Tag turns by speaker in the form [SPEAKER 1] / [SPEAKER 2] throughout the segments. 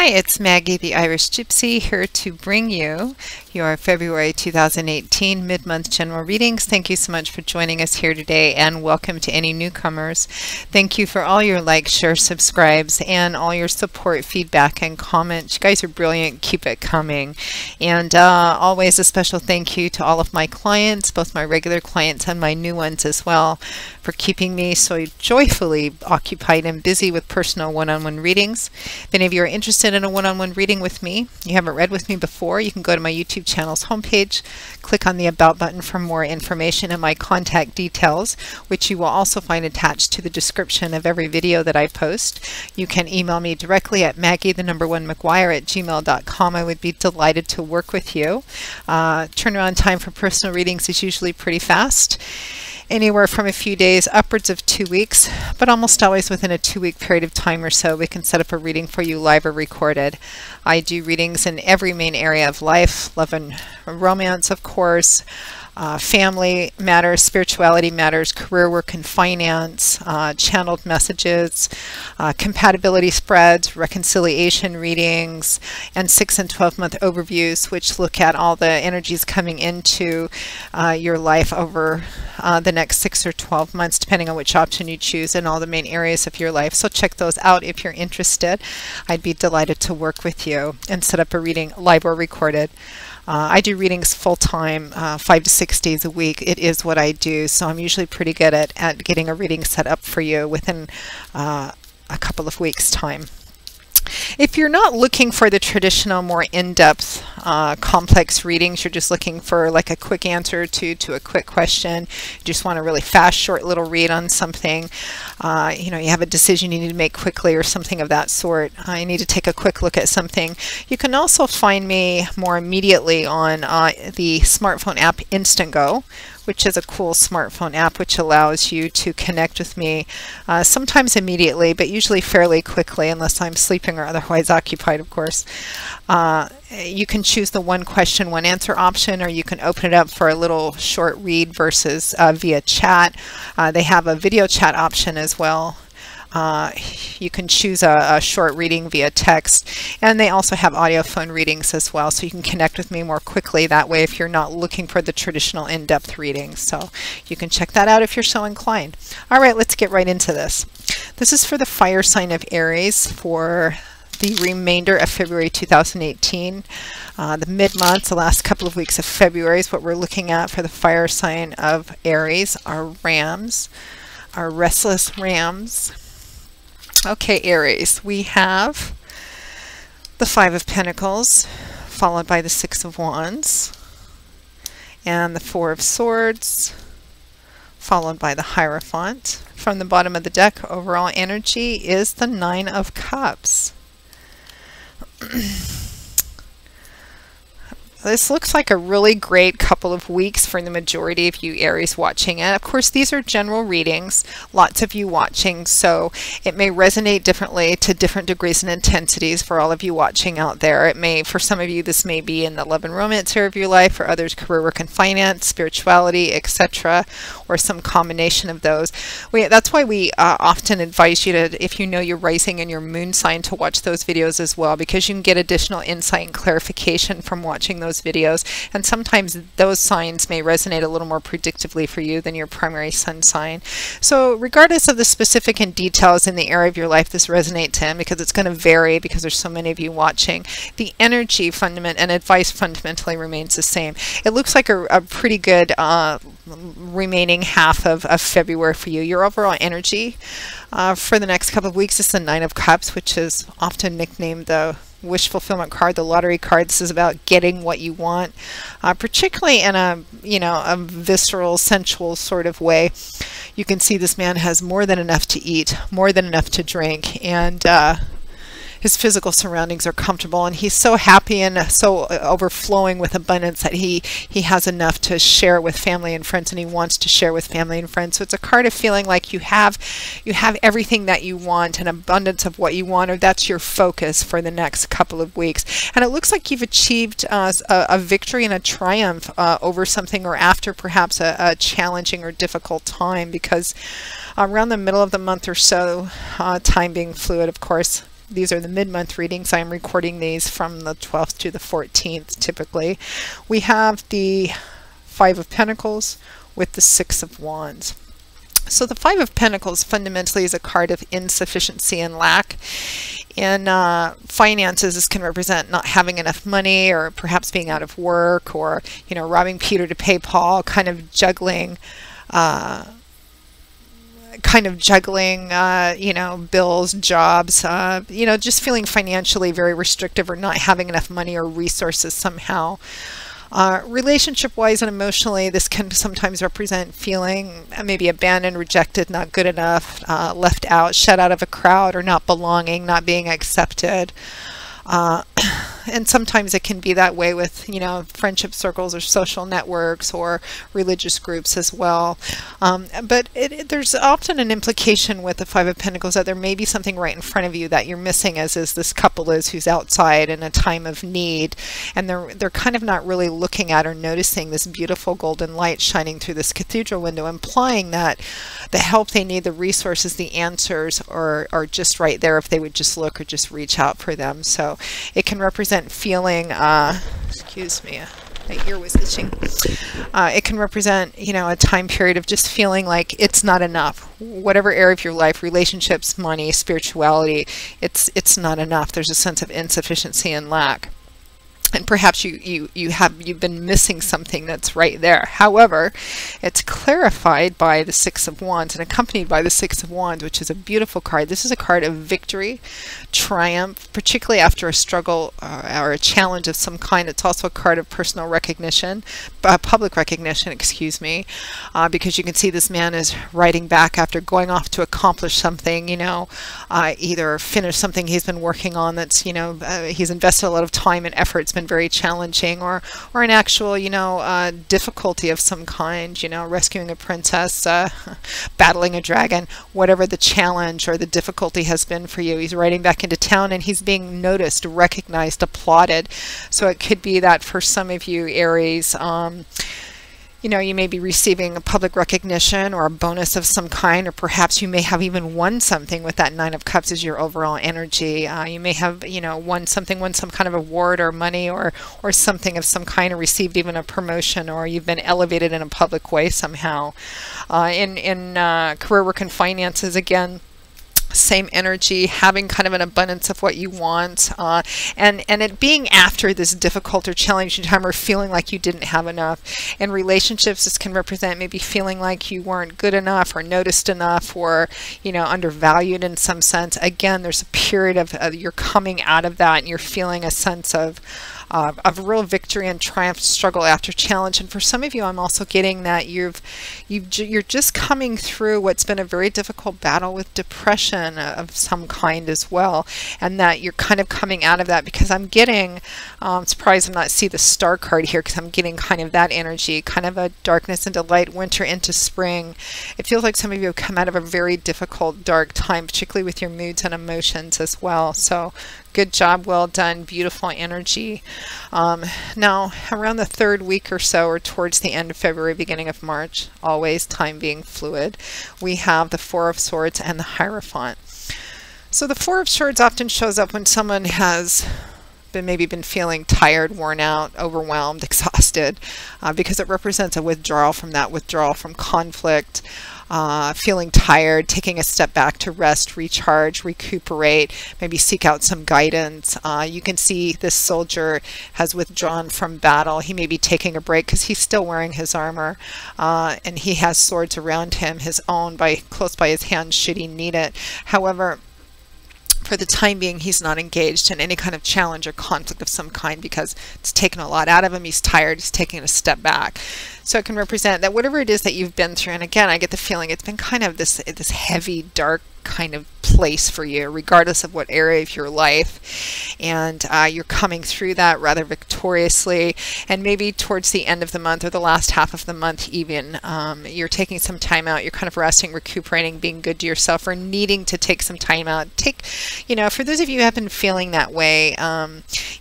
[SPEAKER 1] Hi, it's Maggie the Irish Gypsy here to bring you your February 2018 mid-month general readings. Thank you so much for joining us here today, and welcome to any newcomers. Thank you for all your likes, shares, subscribes, and all your support, feedback, and comments. You guys are brilliant. Keep it coming. And always a special thank you to all of my clients, both my regular clients and my new ones as well, for keeping me so joyfully occupied and busy with personal one-on-one readings. If any of you are interested in a one-on-one reading with me, you haven't read with me before, you can go to my YouTube channel's homepage, click on the About button for more information and my contact details, which you will also find attached to the description of every video that I post. You can email me directly at maggie1mcguire@gmail.com. I would be delighted to work with you. Turnaround time for personal readings is usually pretty fast. Anywhere from a few days upwards of 2 weeks, but almost always within a 2-week period of time or so, we can set up a reading for you live or recorded. I do readings in every main area of life, love and romance, of course, family matters, spirituality matters, career, work, and finance, channeled messages, compatibility spreads, reconciliation readings, and 6 and 12-month overviews, which look at all the energies coming into your life over the next 6 or 12 months, depending on which option you choose in all the main areas of your life. So check those out if you're interested. I'd be delighted to work with you and set up a reading live or recorded. I do readings full-time, 5 to 6 days a week. It is what I do, so I'm usually pretty good at getting a reading set up for you within a couple of weeks' time. If you're not looking for the traditional, more in-depth, complex readings, you're just looking for like a quick answer to a quick question, you just want a really fast, short little read on something, you know, you have a decision you need to make quickly or something of that sort, you need to take a quick look at something, you can also find me more immediately on the smartphone app Instantgo, which is a cool smartphone app which allows you to connect with me sometimes immediately, but usually fairly quickly, unless I'm sleeping or otherwise occupied, of course. You can choose the one question, one answer option, or you can open it up for a little short read versus via chat. They have a video chat option as well. You can choose a short reading via text, and they also have audio phone readings as well, so you can connect with me more quickly that way if you're not looking for the traditional in-depth readings. So you can check that out if you're so inclined. All right, let's get right into this. This is for the fire sign of Aries for the remainder of February 2018. The mid-months, the last couple of weeks of February is what we're looking at for the fire sign of Aries, our rams, our restless rams. Okay, Aries, we have the 5 of Pentacles, followed by the 6 of Wands, and the 4 of Swords, followed by the Hierophant. From the bottom of the deck, overall energy is the 9 of Cups. This looks like a really great couple of weeks for the majority of you Aries watching it. Of course, these are general readings, lots of you watching, so it may resonate differently to different degrees and intensities for all of you watching out there. It may, for some of you, this may be in the love and romance area of your life, for others, career, work, and finance, spirituality, etc., or some combination of those. That's why we often advise you to, if you know your rising and your moon sign, to watch those videos as well, because you can get additional insight and clarification from watching those videos, and sometimes those signs may resonate a little more predictively for you than your primary sun sign. So regardless of the specific and details in the area of your life this resonates in, because it's going to vary because there's so many of you watching, the energy fundament and advice fundamentally remains the same. It looks like a pretty good remaining half of February for you. Your overall energy for the next couple of weeks is the 9 of Cups, which is often nicknamed the wish fulfillment card, the lottery card. This is about getting what you want, particularly in a visceral, sensual sort of way. You can see this man has more than enough to eat, more than enough to drink, and his physical surroundings are comfortable, and he's so happy and so overflowing with abundance that he has enough to share with family and friends, and he wants to share with family and friends. So it's a card of feeling like you have everything that you want, an abundance of what you want, or that's your focus for the next couple of weeks. And it looks like you've achieved a victory and a triumph over something, or after perhaps a challenging or difficult time, because around the middle of the month or so, time being fluid, of course, these are the mid-month readings. I'm recording these from the 12th to the 14th typically. We have the Five of Pentacles with the Six of Wands. So the Five of Pentacles fundamentally is a card of insufficiency and lack. In finances, this can represent not having enough money, or perhaps being out of work, or, you know, robbing Peter to pay Paul, kind of juggling, you know, bills, jobs, you know, just feeling financially very restrictive, or not having enough money or resources somehow. Relationship-wise and emotionally, this can sometimes represent feeling maybe abandoned, rejected, not good enough, left out, shut out of a crowd, or not belonging, not being accepted. And sometimes it can be that way with, you know, friendship circles or social networks or religious groups as well. But there's often an implication with the Five of Pentacles that there may be something right in front of you that you're missing, as is this couple is who's outside in a time of need, and they're kind of not really looking at or noticing this beautiful golden light shining through this cathedral window, implying that the help they need, the resources, the answers are just right there if they would just look or just reach out for them. So it can represent feeling, excuse me, my ear was itching. It can represent, you know, a time period of just feeling like it's not enough. Whatever area of your life, relationships, money, spirituality, it's not enough. There's a sense of insufficiency and lack. And perhaps you've been missing something that's right there. However, it's clarified by the Six of Wands and accompanied by the Six of Wands, which is a beautiful card. This is a card of victory, triumph, particularly after a struggle or a challenge of some kind. It's also a card of personal recognition, public recognition, excuse me, because you can see this man is writing back after going off to accomplish something, you know, either finish something he's been working on that's, you know, he's invested a lot of time and effort. It's been very challenging, or an actual, you know, difficulty of some kind, you know, rescuing a princess, battling a dragon, whatever the challenge or the difficulty has been for you. He's riding back into town and he's being noticed, recognized, applauded. So it could be that for some of you, Aries, you know, you may be receiving a public recognition or a bonus of some kind, or perhaps you may have even won something with that Nine of Cups as your overall energy. You may have, you know, won some kind of award or money or something of some kind, or received even a promotion, or you've been elevated in a public way somehow. In career, work, and finances, again, same energy, having kind of an abundance of what you want, and it being after this difficult or challenging time, or feeling like you didn't have enough. In relationships, this can represent maybe feeling like you weren't good enough or noticed enough, or, you know, undervalued in some sense. Again, there's a period of you're coming out of that and you're feeling a sense of real victory and triumph, struggle after challenge. And for some of you, I'm also getting that you're just coming through what's been a very difficult battle with depression of some kind as well, and that you're kind of coming out of that, because I'm getting, surprised I'm not see the star card here, because I'm getting kind of that energy, kind of a darkness into light, winter into spring. It feels like some of you have come out of a very difficult, dark time, particularly with your moods and emotions as well. So good job, well done, beautiful energy. Now, around the third week or so, or towards the end of February, beginning of March, always time being fluid, we have the Four of Swords and the Hierophant. So the Four of Swords often shows up when someone has maybe been feeling tired, worn out, overwhelmed, exhausted, because it represents a withdrawal from that, withdrawal from conflict, feeling tired, taking a step back to rest, recharge, recuperate, maybe seek out some guidance. You can see this soldier has withdrawn from battle. He may be taking a break because he's still wearing his armor, and he has swords around him, his own close by his hand should he need it. However, for the time being, he's not engaged in any kind of challenge or conflict of some kind, because it's taken a lot out of him. He's tired. He's taking a step back. So it can represent that whatever it is that you've been through, and again, I get the feeling it's been kind of this heavy, dark kind of place for you, regardless of what area of your life, and you're coming through that rather victoriously. And maybe towards the end of the month, or the last half of the month even, you're taking some time out, you're kind of resting, recuperating, being good to yourself, or needing to take some time out. You know, for those of you who have been feeling that way,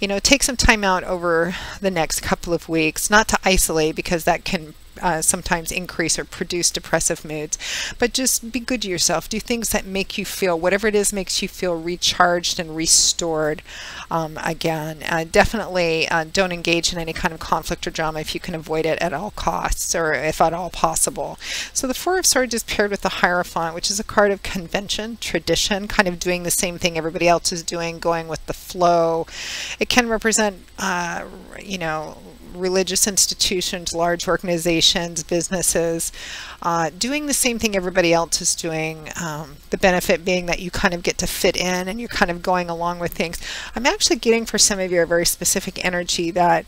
[SPEAKER 1] you know, take some time out over the next couple of weeks, not to isolate, because that can sometimes increase or produce depressive moods. But just be good to yourself. Do things that make you feel, whatever it is, makes you feel recharged and restored again. Definitely don't engage in any kind of conflict or drama if you can avoid it at all costs, or if at all possible. So the Four of Swords is paired with the Hierophant, which is a card of convention, tradition, kind of doing the same thing everybody else is doing, going with the flow. It can represent, you know, religious institutions, large organizations, businesses, doing the same thing everybody else is doing. The benefit being that you kind of get to fit in and you're kind of going along with things. I'm actually getting for some of you a very specific energy that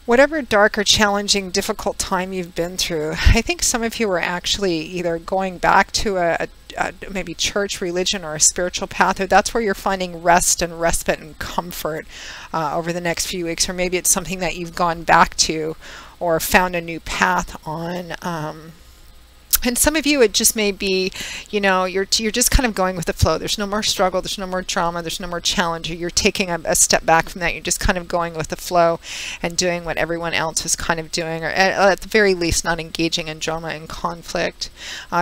[SPEAKER 1] whatever dark or challenging, difficult time you've been through, I think some of you are actually either going back to a maybe church, religion, or a spiritual path, or that's where you're finding rest and respite and comfort over the next few weeks, or maybe it's something that you've gone back to or found a new path on. And some of you, it just may be, you know, you're just kind of going with the flow. There's no more struggle. There's no more drama. There's no more challenge. You're taking a step back from that. You're just kind of going with the flow and doing what everyone else is kind of doing, or at the very least not engaging in drama and conflict.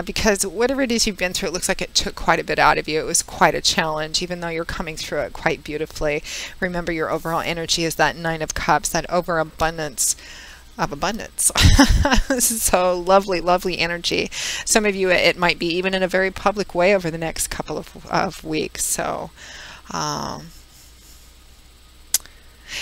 [SPEAKER 1] Because whatever it is you've been through, it looks like it took quite a bit out of you. It was quite a challenge, even though you're coming through it quite beautifully. Remember, your overall energy is that Nine of Cups, that overabundance of abundance. So lovely energy. Some of you, it might be even in a very public way over the next couple of weeks. So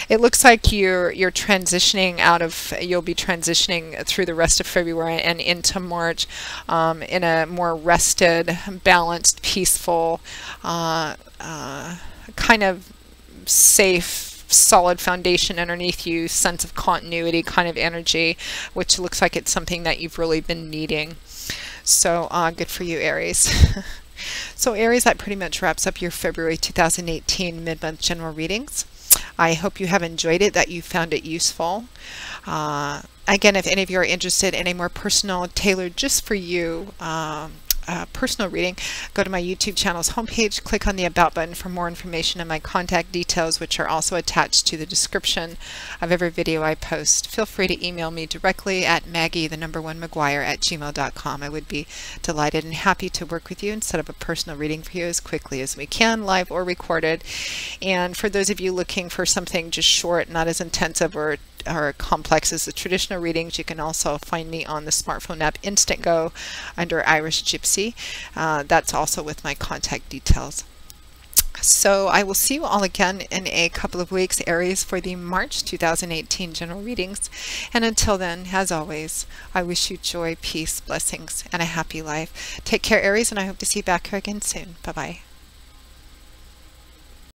[SPEAKER 1] it looks like you're transitioning out of, you'll be transitioning through the rest of February and into March in a more rested, balanced, peaceful, kind of safe, solid foundation underneath you, sense of continuity kind of energy, which looks like it's something that you've really been needing. So good for you, Aries. So Aries, that pretty much wraps up your February 2018 mid-month general readings. I hope you have enjoyed it, that you found it useful. Again, if any of you are interested in a more personal, tailored just for you personal reading, go to my YouTube channel's homepage, click on the About button for more information and my contact details, which are also attached to the description of every video I post. Feel free to email me directly at Maggie1McGuire@gmail.com. I would be delighted and happy to work with you and set up a personal reading for you as quickly as we can, live or recorded. And for those of you looking for something just short, not as intensive or complex as the traditional readings, you can also find me on the smartphone app Instantgo under Irish Gypsy. That's also with my contact details. So I will see you all again in a couple of weeks, Aries, for the March 2018 general readings. And until then, as always, I wish you joy, peace, blessings, and a happy life. Take care, Aries, and I hope to see you back here again soon. Bye-bye.